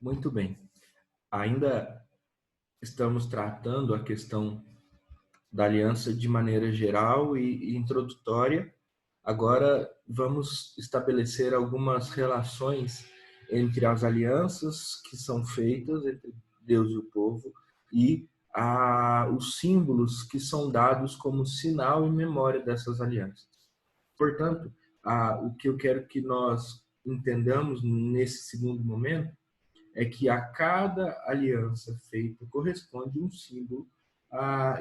Muito bem. Ainda estamos tratando a questão da aliança de maneira geral e introdutória. Agora vamos estabelecer algumas relações entre as alianças que são feitas entre Deus e o povo e os símbolos que são dados como sinal e memória dessas alianças. Portanto, o que eu quero que nós entendamos nesse segundo momento é que a cada aliança feita corresponde um símbolo,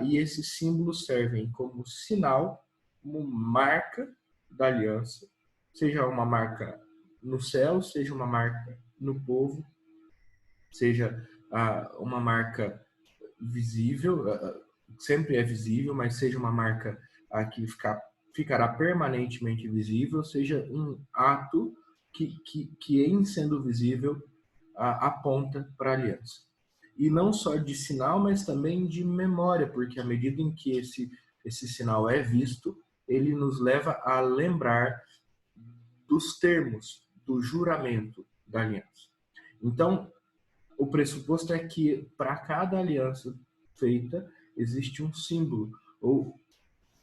e esses símbolos servem como sinal, como marca da aliança, seja uma marca no céu, seja uma marca no povo, seja uma marca visível, sempre é visível, mas seja uma marca que ficará permanentemente visível, seja um ato que em sendo visível, aponta para a aliança. E não só de sinal, mas também de memória, porque à medida em que esse sinal é visto, ele nos leva a lembrar dos termos do juramento da aliança. Então, o pressuposto é que para cada aliança feita existe um símbolo, ou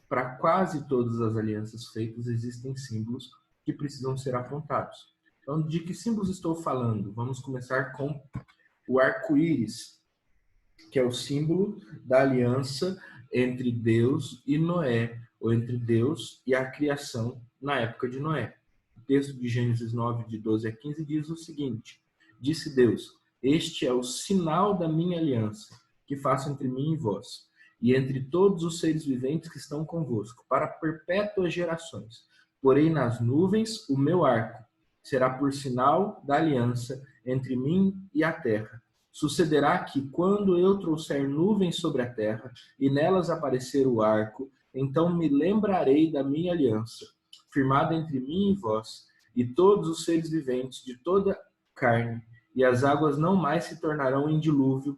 para quase todas as alianças feitas existem símbolos que precisam ser apontados. Então, de que símbolos estou falando? Vamos começar com o arco-íris, que é o símbolo da aliança entre Deus e Noé, ou entre Deus e a criação na época de Noé. O texto de Gênesis 9, de 12 a 15, diz o seguinte: Disse Deus, este é o sinal da minha aliança, que faço entre mim e vós, e entre todos os seres viventes que estão convosco, para perpétuas gerações. Porém, nas nuvens, o meu arco será por sinal da aliança entre mim e a terra. Sucederá que, quando eu trouxer nuvens sobre a terra, e nelas aparecer o arco, então me lembrarei da minha aliança, firmada entre mim e vós, e todos os seres viventes de toda carne, e as águas não mais se tornarão em dilúvio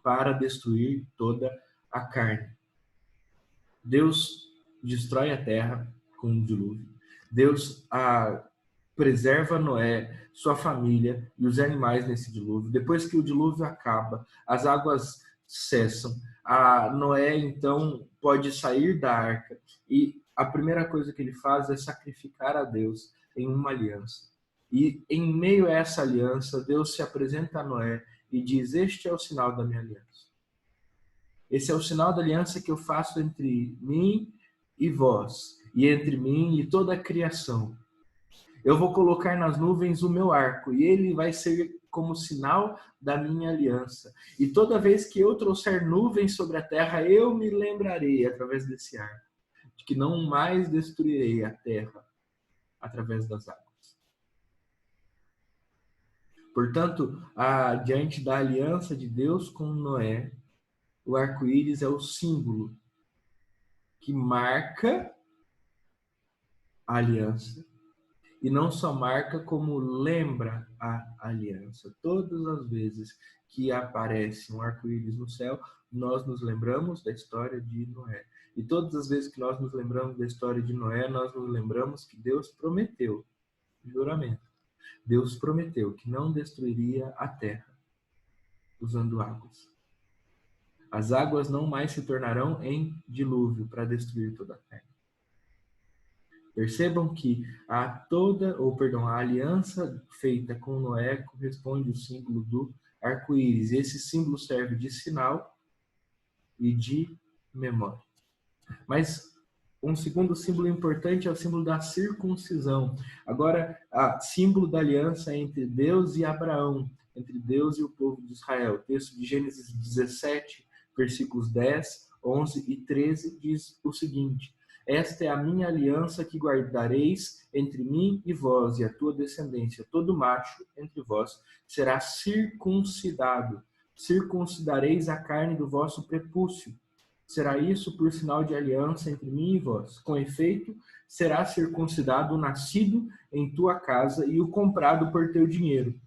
para destruir toda a carne. Deus destrói a terra com um dilúvio. Deus preserva Noé, sua família e os animais nesse dilúvio. Depois que o dilúvio acaba, as águas cessam. Noé, então, pode sair da arca e a primeira coisa que ele faz é sacrificar a Deus em uma aliança. E em meio a essa aliança, Deus se apresenta a Noé e diz: este é o sinal da minha aliança. Esse é o sinal da aliança que eu faço entre mim e vós, e entre mim e toda a criação. Eu vou colocar nas nuvens o meu arco, e ele vai ser como sinal da minha aliança. E toda vez que eu trouxer nuvens sobre a terra, eu me lembrarei, através desse arco, de que não mais destruirei a terra através das águas. Portanto, diante da aliança de Deus com Noé, o arco-íris é o símbolo que marca a aliança, e não só marca, como lembra a aliança. Todas as vezes que aparece um arco-íris no céu, nós nos lembramos da história de Noé. E todas as vezes que nós nos lembramos da história de Noé, nós nos lembramos que Deus prometeu, juramento, Deus prometeu que não destruiria a terra usando águas. As águas não mais se tornarão em dilúvio para destruir toda a terra. Percebam que a aliança feita com Noé corresponde ao símbolo do arco-íris. Esse símbolo serve de sinal e de memória. Mas um segundo símbolo importante é o símbolo da circuncisão. Agora, símbolo da aliança entre Deus e Abraão, entre Deus e o povo de Israel. O texto de Gênesis 17, versículos 10, 11 e 13 diz o seguinte: esta é a minha aliança que guardareis entre mim e vós e a tua descendência. Todo macho entre vós será circuncidado. Circuncidareis a carne do vosso prepúcio. Será isso por sinal de aliança entre mim e vós. Com efeito, será circuncidado o nascido em tua casa e o comprado por teu dinheiro.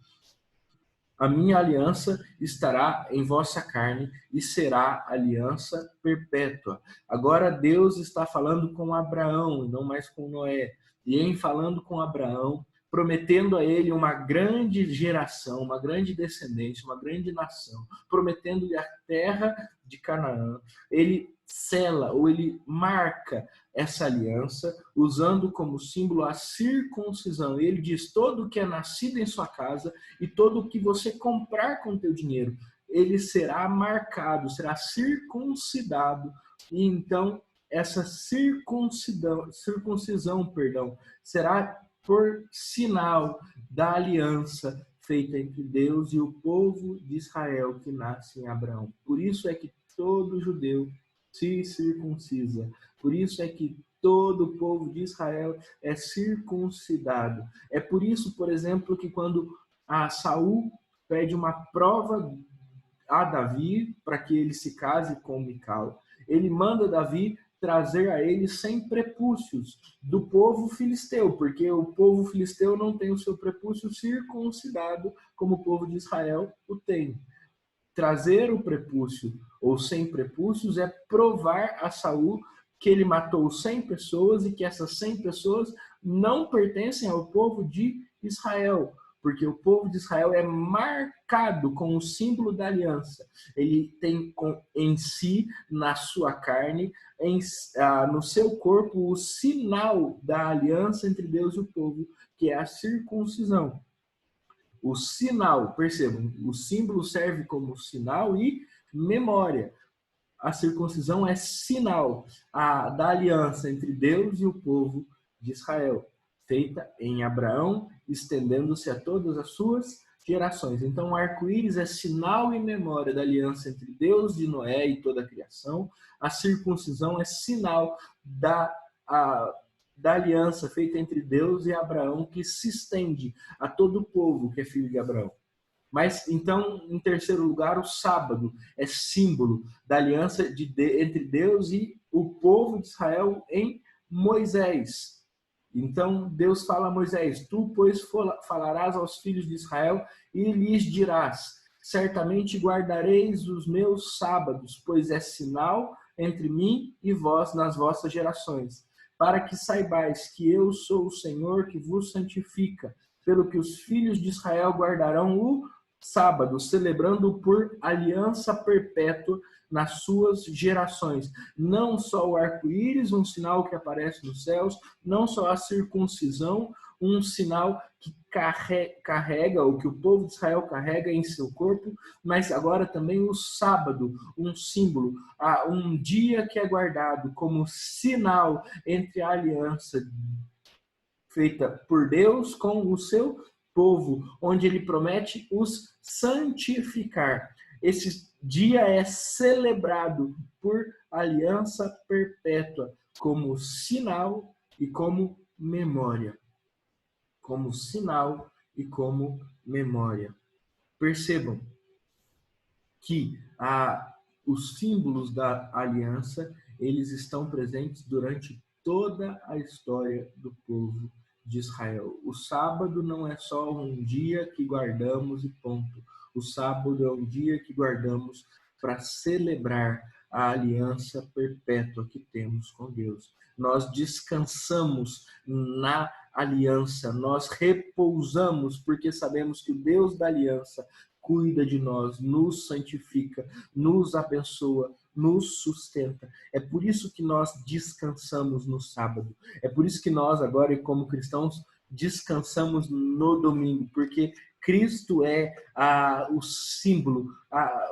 A minha aliança estará em vossa carne e será aliança perpétua. Agora Deus está falando com Abraão, não mais com Noé. E em falando com Abraão, prometendo a ele uma grande geração, uma grande descendência, uma grande nação, prometendo-lhe a terra de Canaã. Ele sela ou ele marca essa aliança usando como símbolo a circuncisão. Ele diz: todo que é nascido em sua casa e todo que você comprar com teu dinheiro, ele será marcado, será circuncidado. E então essa circuncisão, será por sinal da aliança feita entre Deus e o povo de Israel que nasce em Abraão. Por isso é que todo judeu se circuncisa. Por isso é que todo o povo de Israel é circuncidado. É por isso, por exemplo, que quando Saul pede uma prova a Davi para que ele se case com Mical, ele manda Davi trazer a ele 100 prepúcios do povo filisteu, porque o povo filisteu não tem o seu prepúcio circuncidado como o povo de Israel o tem. Trazer o prepúcio ou 100 prepúcios é provar a Saul que ele matou 100 pessoas e que essas 100 pessoas não pertencem ao povo de Israel, porque o povo de Israel é marcado com o símbolo da aliança. Ele tem em si, na sua carne, no seu corpo, o sinal da aliança entre Deus e o povo, que é a circuncisão. O sinal, percebam, o símbolo serve como sinal e memória. A circuncisão é sinal da aliança entre Deus e o povo de Israel, feita em Abraão, estendendo-se a todas as suas gerações. Então, o arco-íris é sinal e memória da aliança entre Deus e Noé e toda a criação. A circuncisão é sinal da aliança feita entre Deus e Abraão, que se estende a todo o povo que é filho de Abraão. Mas, então, em terceiro lugar, o sábado é símbolo da aliança entre Deus e o povo de Israel em Moisés. Então, Deus fala a Moisés: tu, pois, falarás aos filhos de Israel e lhes dirás: certamente guardareis os meus sábados, pois é sinal entre mim e vós nas vossas gerações, para que saibais que eu sou o Senhor que vos santifica, pelo que os filhos de Israel guardarão o sábado, celebrando por aliança perpétua nas suas gerações. Não só o arco-íris, um sinal que aparece nos céus, não só a circuncisão, um sinal que carrega, ou que o povo de Israel carrega em seu corpo, mas agora também o sábado, um símbolo, um dia que é guardado como sinal entre a aliança feita por Deus com o seu povo, onde ele promete os santificar. Esse dia é celebrado por aliança perpétua, como sinal e como memória. Como sinal e como memória. Percebam que os símbolos da aliança, eles estão presentes durante toda a história do povo de Israel. O sábado não é só um dia que guardamos e ponto. O sábado é um dia que guardamos para celebrar a aliança perpétua que temos com Deus. Nós descansamos na aliança, nós repousamos porque sabemos que o Deus da aliança cuida de nós, nos santifica, nos abençoa, nos sustenta. É por isso que nós descansamos no sábado. É por isso que nós agora, como cristãos, descansamos no domingo, porque Cristo é o símbolo,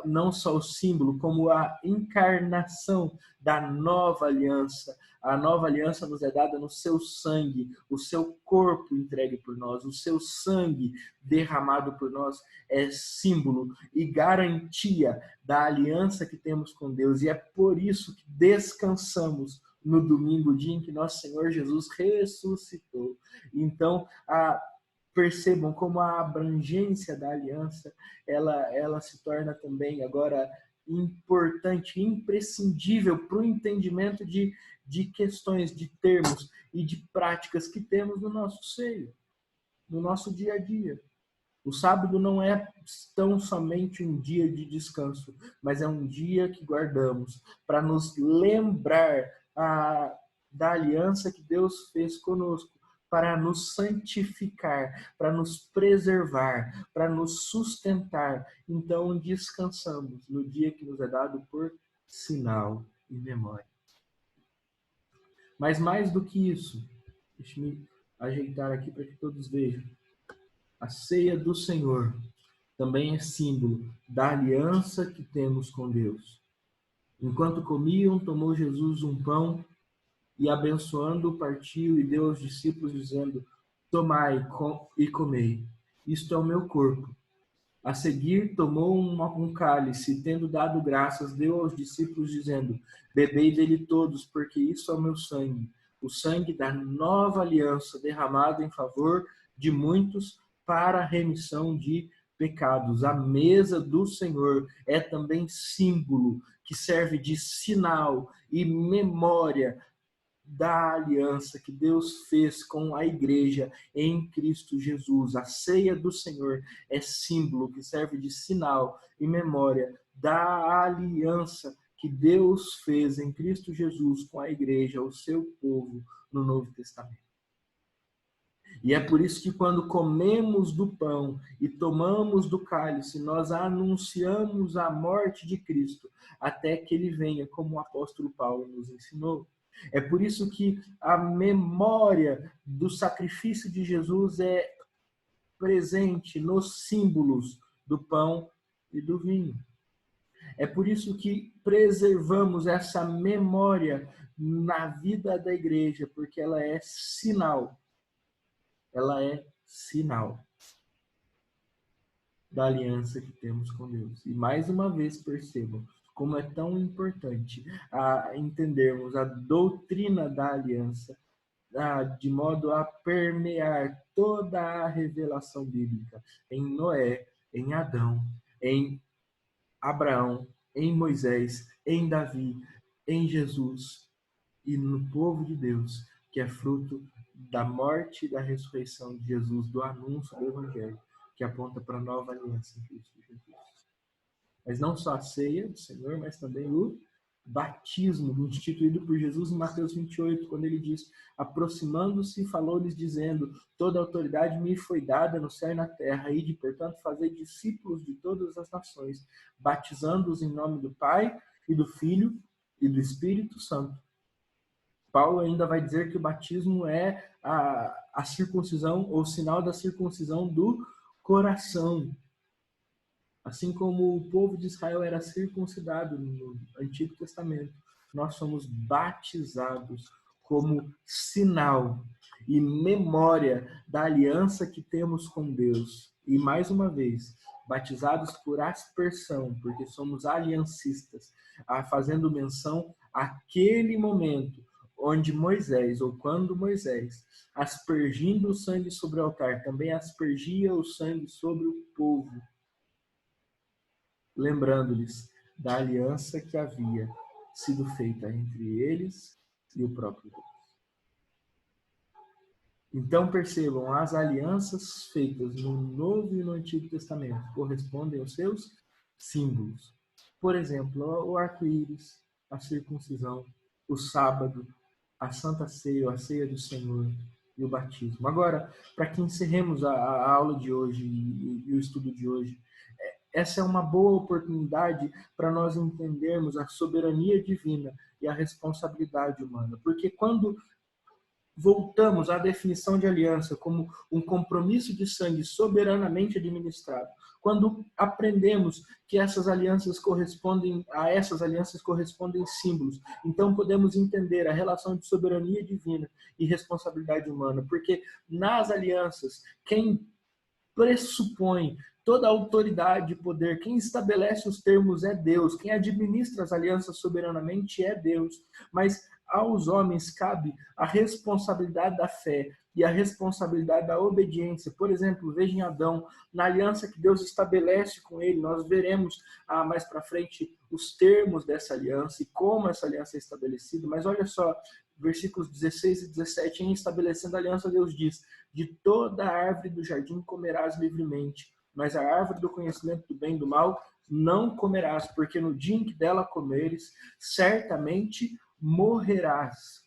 não só o símbolo, como a encarnação da nova aliança. A nova aliança nos é dada no seu sangue, o seu corpo entregue por nós, o seu sangue derramado por nós é símbolo e garantia da aliança que temos com Deus. E é por isso que descansamos no domingo, dia em que nosso Senhor Jesus ressuscitou. Então, percebam como a abrangência da aliança, ela se torna também agora importante, imprescindível para o entendimento de questões, de termos e de práticas que temos no nosso seio, no nosso dia a dia. O sábado não é tão somente um dia de descanso, mas é um dia que guardamos para nos lembrar da aliança que Deus fez conosco, para nos santificar, para nos preservar, para nos sustentar. Então descansamos no dia que nos é dado por sinal e memória. Mas mais do que isso, deixe-me ajeitar aqui para que todos vejam. A ceia do Senhor também é símbolo da aliança que temos com Deus. Enquanto comiam, tomou Jesus um pão e, abençoando, partiu e deu aos discípulos, dizendo: tomai e comei, isto é o meu corpo. A seguir, tomou um cálice, tendo dado graças, deu aos discípulos, dizendo: bebei dele todos, porque isso é o meu sangue, o sangue da nova aliança, derramado em favor de muitos para a remissão de pecados. A mesa do Senhor é também símbolo que serve de sinal e memória da aliança que Deus fez com a igreja em Cristo Jesus. A ceia do Senhor é símbolo que serve de sinal e memória da aliança que Deus fez em Cristo Jesus com a igreja, o seu povo, no Novo Testamento. E é por isso que quando comemos do pão e tomamos do cálice, nós anunciamos a morte de Cristo até que ele venha, como o apóstolo Paulo nos ensinou. É por isso que a memória do sacrifício de Jesus é presente nos símbolos do pão e do vinho. É por isso que preservamos essa memória na vida da igreja, porque ela é sinal. Ela é sinal da aliança que temos com Deus. E mais uma vez percebam como é tão importante entendermos a doutrina da aliança, de modo a permear toda a revelação bíblica em Noé, em Adão, em Abraão, em Moisés, em Davi, em Jesus e no povo de Deus, que é fruto da morte e da ressurreição de Jesus, do anúncio do Evangelho, que aponta para a nova aliança em Cristo Jesus. Mas não só a ceia do Senhor, mas também o batismo instituído por Jesus em Mateus 28, quando ele diz: aproximando-se, falou-lhes dizendo: toda a autoridade me foi dada no céu e na terra, e de, portanto, fazer discípulos de todas as nações, batizando-os em nome do Pai e do Filho e do Espírito Santo. Paulo ainda vai dizer que o batismo é a circuncisão, ou sinal da circuncisão do coração. Assim como o povo de Israel era circuncidado no Antigo Testamento, nós somos batizados como sinal e memória da aliança que temos com Deus. E, mais uma vez, batizados por aspersão, porque somos aliancistas, fazendo menção àquele momento onde Moisés, ou quando Moisés, aspergindo o sangue sobre o altar, também aspergia o sangue sobre o povo, lembrando-lhes da aliança que havia sido feita entre eles e o próprio Deus. Então percebam, as alianças feitas no Novo e no Antigo Testamento correspondem aos seus símbolos. Por exemplo, o arco-íris, a circuncisão, o sábado, a Santa Ceia, a Ceia do Senhor e o batismo. Agora, para que encerremos a aula de hoje e o estudo de hoje, essa é uma boa oportunidade para nós entendermos a soberania divina e a responsabilidade humana. Porque quando voltamos à definição de aliança como um compromisso de sangue soberanamente administrado, quando aprendemos que essas alianças correspondem símbolos, então podemos entender a relação de soberania divina e responsabilidade humana. Porque nas alianças, quem pressupõe toda a autoridade e poder, quem estabelece os termos é Deus, quem administra as alianças soberanamente é Deus, mas aos homens cabe a responsabilidade da fé e a responsabilidade da obediência. Por exemplo, veja em Adão, na aliança que Deus estabelece com ele, nós veremos mais para frente os termos dessa aliança e como essa aliança é estabelecida, mas olha só, versículos 16 e 17, em estabelecendo a aliança, Deus diz: de toda a árvore do jardim comerás livremente, mas a árvore do conhecimento do bem e do mal não comerás, porque no dia em que dela comeres, certamente morrerás.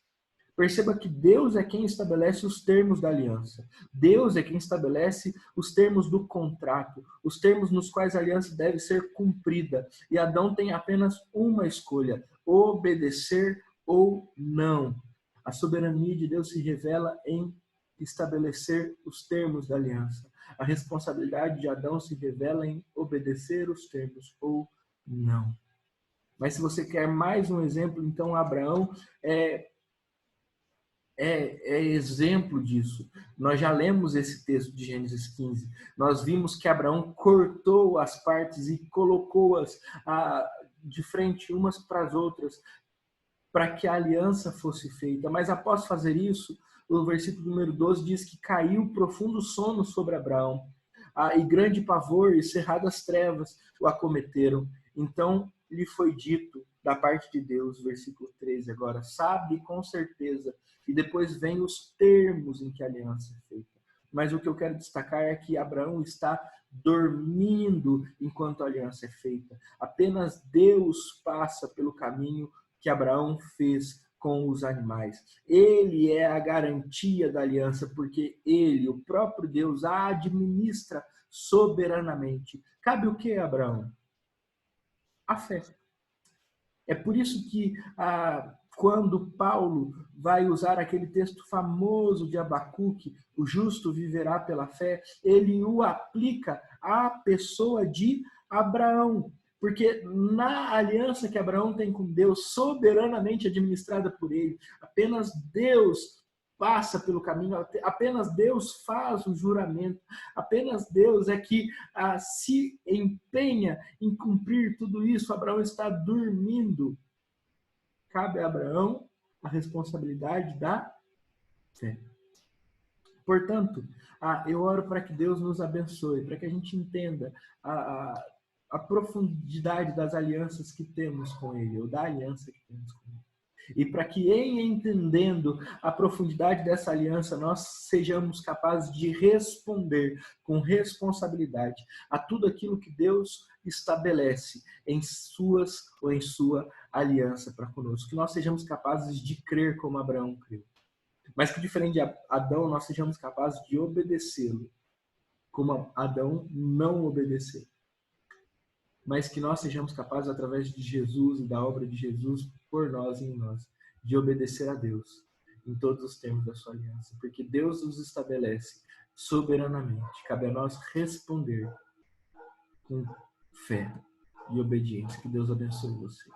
Perceba que Deus é quem estabelece os termos da aliança. Deus é quem estabelece os termos do contrato, os termos nos quais a aliança deve ser cumprida. E Adão tem apenas uma escolha: obedecer ou não. A soberania de Deus se revela em estabelecer os termos da aliança. A responsabilidade de Adão se revela em obedecer os termos ou não. Mas se você quer mais um exemplo, então Abraão é exemplo disso. Nós já lemos esse texto de Gênesis 15. Nós vimos que Abraão cortou as partes e colocou-as de frente umas para as outras, para que a aliança fosse feita. Mas após fazer isso, o versículo número 12 diz que caiu profundo sono sobre Abraão, e grande pavor e cerradas trevas o acometeram. Então lhe foi dito da parte de Deus, versículo 13 agora, sabe com certeza, e depois vem os termos em que a aliança é feita. Mas o que eu quero destacar é que Abraão está dormindo enquanto a aliança é feita. Apenas Deus passa pelo caminho que Abraão fez com os animais. Ele é a garantia da aliança, porque ele, o próprio Deus, a administra soberanamente. Cabe o que, Abraão? A fé. É por isso que quando Paulo vai usar aquele texto famoso de Abacuque, o justo viverá pela fé, ele o aplica à pessoa de Abraão. Porque na aliança que Abraão tem com Deus, soberanamente administrada por ele, apenas Deus passa pelo caminho, apenas Deus faz o juramento, apenas Deus é que se empenha em cumprir tudo isso. Abraão está dormindo. Cabe a Abraão a responsabilidade da fé. Portanto, eu oro para que Deus nos abençoe, para que a gente entenda a profundidade das alianças que temos com Ele, ou da aliança que temos com Ele. E para que, em entendendo a profundidade dessa aliança, nós sejamos capazes de responder com responsabilidade a tudo aquilo que Deus estabelece em sua aliança para conosco. Que nós sejamos capazes de crer como Abraão creu. Mas que, diferente de Adão, nós sejamos capazes de obedecê-lo, como Adão não obedeceu. Mas que nós sejamos capazes, através de Jesus e da obra de Jesus, por nós e em nós, de obedecer a Deus em todos os termos da sua aliança. Porque Deus nos estabelece soberanamente. Cabe a nós responder com fé e obediência. Que Deus abençoe você.